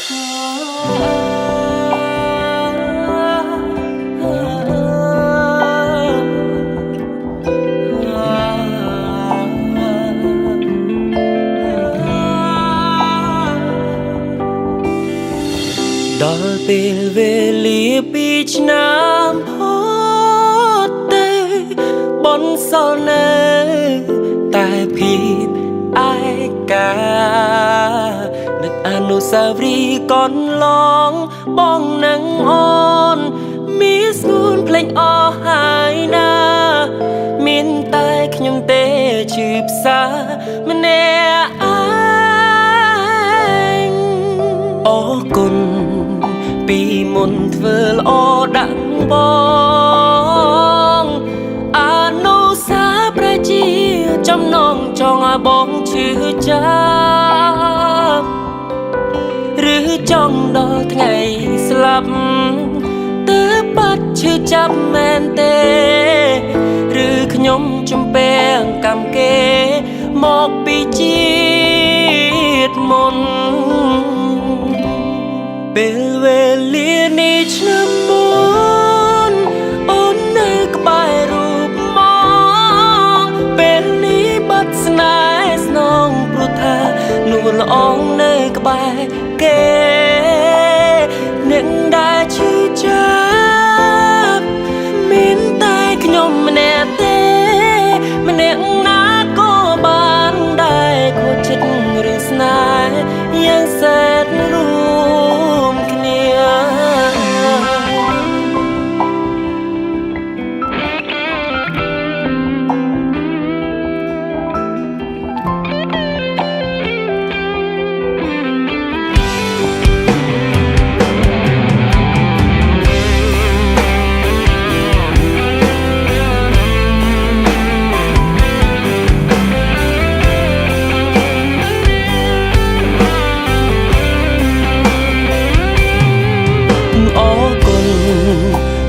ដល់ពេលវេលាពីឆ្នាំផុតទៅបនសល់នៅតែភាពឯកានឹកអនុស្សាវរីយ៍កន្លងបងនឹងអូនមានស្ងួនភ្លេចអស់ហើយណាមានតែខ្ញុំទេឈឺផ្សាម្នាក់ឯងអរគុណពីមុនធ្វើល្អដាក់បងអនុស្សាវរីយ៍ជាចំណងចង់ឲ្យបងឈឺចាប់ឬចង់ដល់ថ្ងៃស្លាប់ទើបបាត់ឈឺចាប់មែនទេឬខ្ញុំចំពេងកម្មគេមកពីជាតិមុនពេលវេលានេះឆ្នាំមុនអូននៅក្បែររូបមកពេលនេះបាត់ស្នេហ៍ស្នងព្រោះថានួនល្អងនៅក្បែរគេនឹងដែលឈឺចាប់មានតែខ្ញុំម្នាក់ទេម្នាក់ណាក៏បានដែរខូចចិត្តរឿងស្នេហ៍យ៉ាងសែនរួមគ្នា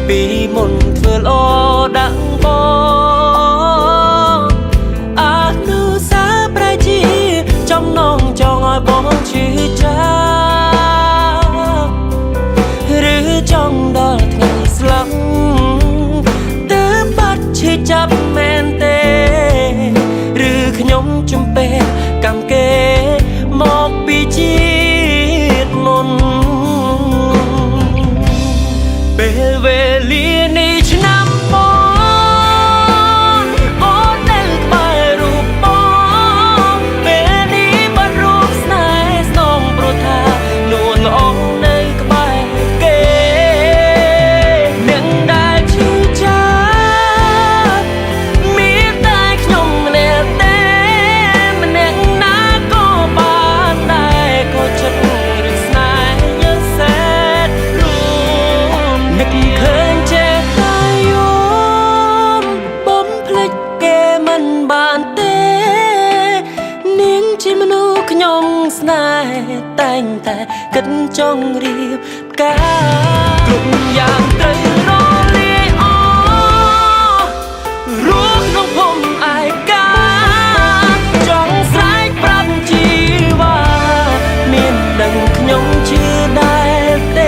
ពីមុនធ្វើល្អដាក់បងអនុស្សាវរីយ៍ជាចំណងចង់ឲ្យបងឈឺចាប់ឬចង់ដល់ថ្ងៃស្លាប់ទើបបាត់ឈឺចាប់មែនទេឬខ្ញុំចំពេងកម្មគេមកពីជាតិមុនពេលវេលានេះឆ្នាំមុនអូននៅក្បែររូបបងពេលនេះបាត់រូបស្នេហ៍ស្នងព្រោះថានួនល្អងនៅក្បែរគេនឹងដែលឈឺចាប់មានតែខ្ញុំម្នាក់ទេម្នាក់ណាក៏បានដែរក៏ចិត្តរឿងស្នេហ៍យើងសែនរួមនឹកឃើញចេះតែយំបំភ្លេចគេមិនបានទេនាងជាមនុស្សខ្ញុំស្នេហ៍តែងតែគិតចង់រៀបការគ្រប់យ៉ាងត្រូវរលាយអស់រស់ក្នុងភូមិឯកាចង់ស្រែកប្រាប់ជីវ៉ាមានដឹងខ្ញុំជឿដែរទេ